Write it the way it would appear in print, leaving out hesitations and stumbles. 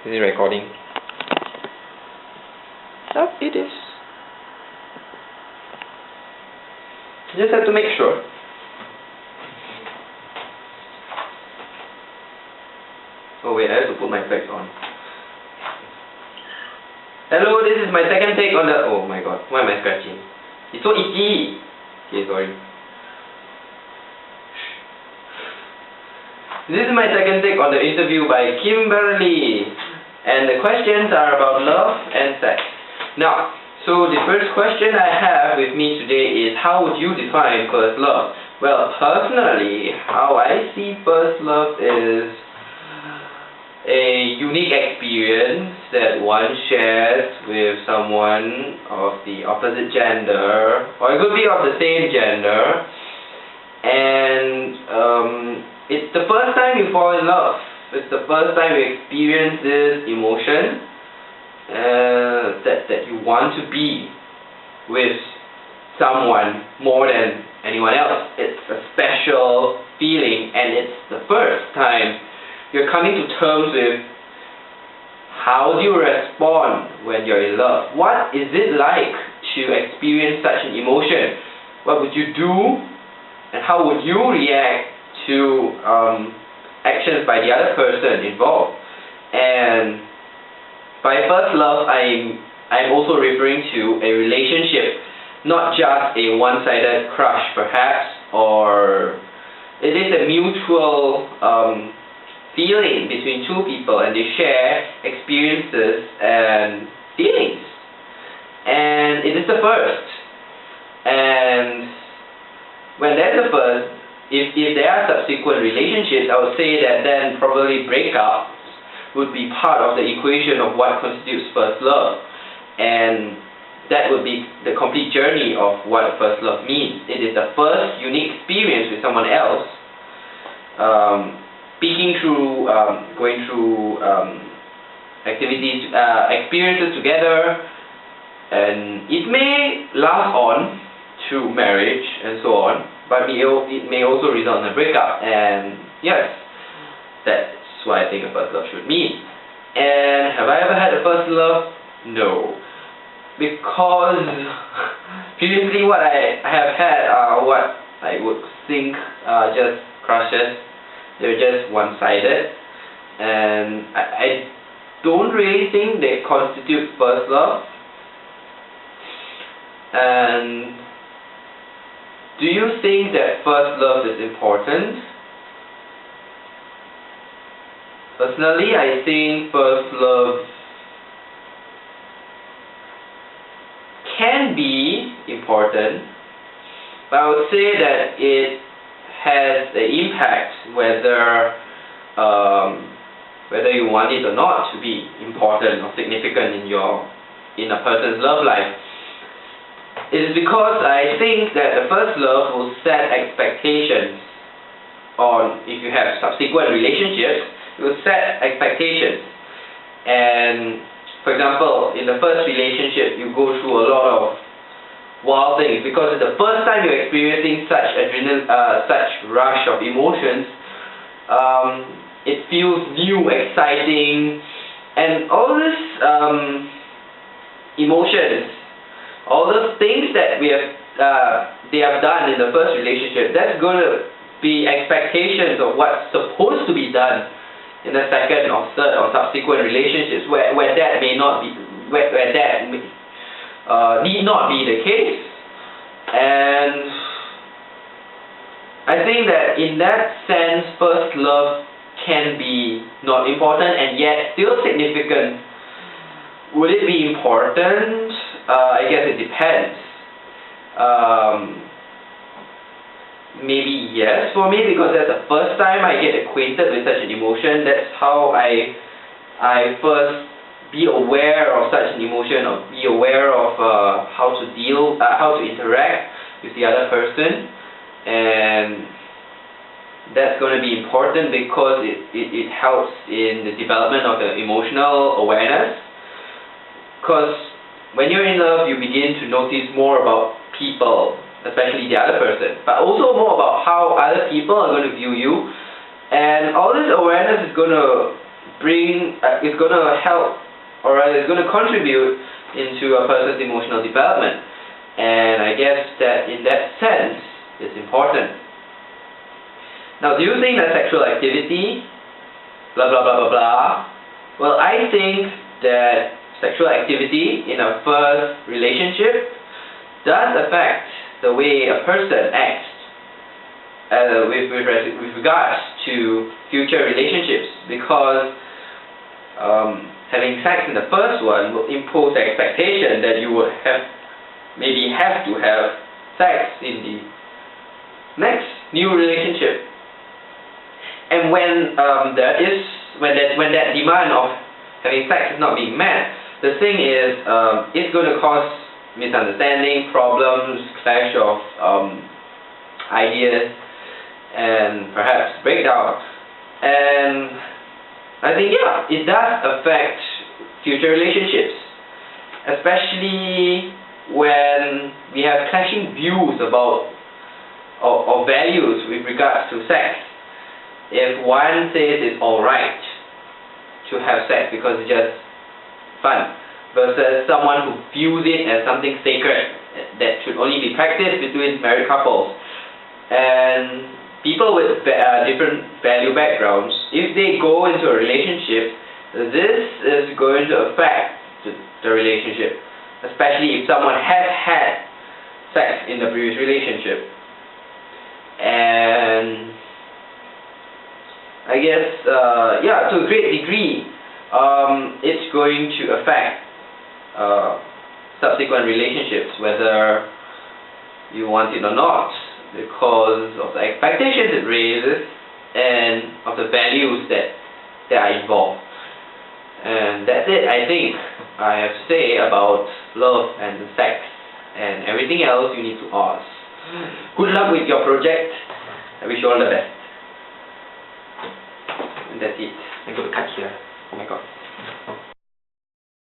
Is it recording? Yep, it is. Just have to make sure. Oh wait, I have to put my specs on. Hello, this is my second take on the... Oh my god, why am I scratching? It's so itchy! Okay, sorry. This is my second take on the interview by Kimberly. And the questions are about love and sex. Now, so the first question I have with me today is, how would you define first love? Well, personally, how I see first love is a unique experience that one shares with someone of the opposite gender, or it could be of the same gender, and it's the first time you fall in love. It's the first time you experience this emotion that you want to be with someone more than anyone else. It's a special feeling, and it's the first time you're coming to terms with how do you respond when you're in love. What is it like to experience such an emotion? What would you do, and how would you react to actions by the other person involved? And by first love, I'm also referring to a relationship, not just a one-sided crush perhaps, or it is a mutual feeling between two people, and they share experiences and feelings, and it is the first. And when that's the first, if there are subsequent relationships, I would say that then probably breakups would be part of the equation of what constitutes first love, and that would be the complete journey of what first love means. It is the first unique experience with someone else, speaking through, going through activities, experiences together, and it may last on to marriage and so on, but it may also result in a breakup. And yes, that's what I think a first love should mean. And have I ever had a first love? No, because previously what I have had are what I would think are just crushes. They're just one-sided, and I don't really think they constitute first love. And do you think that first love is important? Personally, I think first love can be important, but I would say that it has an impact whether you want it or not to be important or significant in a person's love life. It is because I think that the first love will set expectations on, if you have subsequent relationships, it will set expectations. And for example, in the first relationship, you go through a lot of wild things because it's the first time you're experiencing such such rush of emotions. It feels new, exciting, and all this emotions, all those things that they have done in the first relationship, that's going to be expectations of what's supposed to be done in the second or third or subsequent relationships, where that may not be, where that need not be the case. And I think that in that sense, first love can be not important and yet still significant. Would it be important? I guess it depends. Maybe yes for me, because that's the first time I get acquainted with such an emotion. That's how I first be aware of such an emotion, or be aware of how to deal, how to interact with the other person. And that's going to be important because it helps in the development of the emotional awareness. Because when you're in love, you begin to notice more about people, especially the other person, but also more about how other people are going to view you. And all this awareness is going to it's going to help, or rather it's going to contribute into a person's emotional development. And I guess that in that sense, it's important. Now, do you think that sexual activity, blah blah blah blah blah? Well, I think that sexual activity in a first relationship does affect the way a person acts with regards to future relationships, because having sex in the first one will impose the expectation that you would maybe have to have sex in the next new relationship. And when when that demand of having sex is not being met, the thing is, it's going to cause misunderstanding, problems, clash of ideas, and perhaps breakdown. And I think, yeah, it does affect future relationships, especially when we have clashing views about or values with regards to sex. If one says it's alright to have sex because it's just fun, versus someone who views it as something sacred that should only be practiced between married couples. And people with different value backgrounds, if they go into a relationship, this is going to affect the relationship, especially if someone has had sex in the previous relationship. And I guess, yeah, to a great degree, it's going to affect subsequent relationships, whether you want it or not, because of the expectations it raises and of the values that are involved. And that's it, I think, I have to say about love and sex, and everything else you need to ask. Good luck with your project. I wish you all the best. And that's it. I'm going to cut here. Oh my god.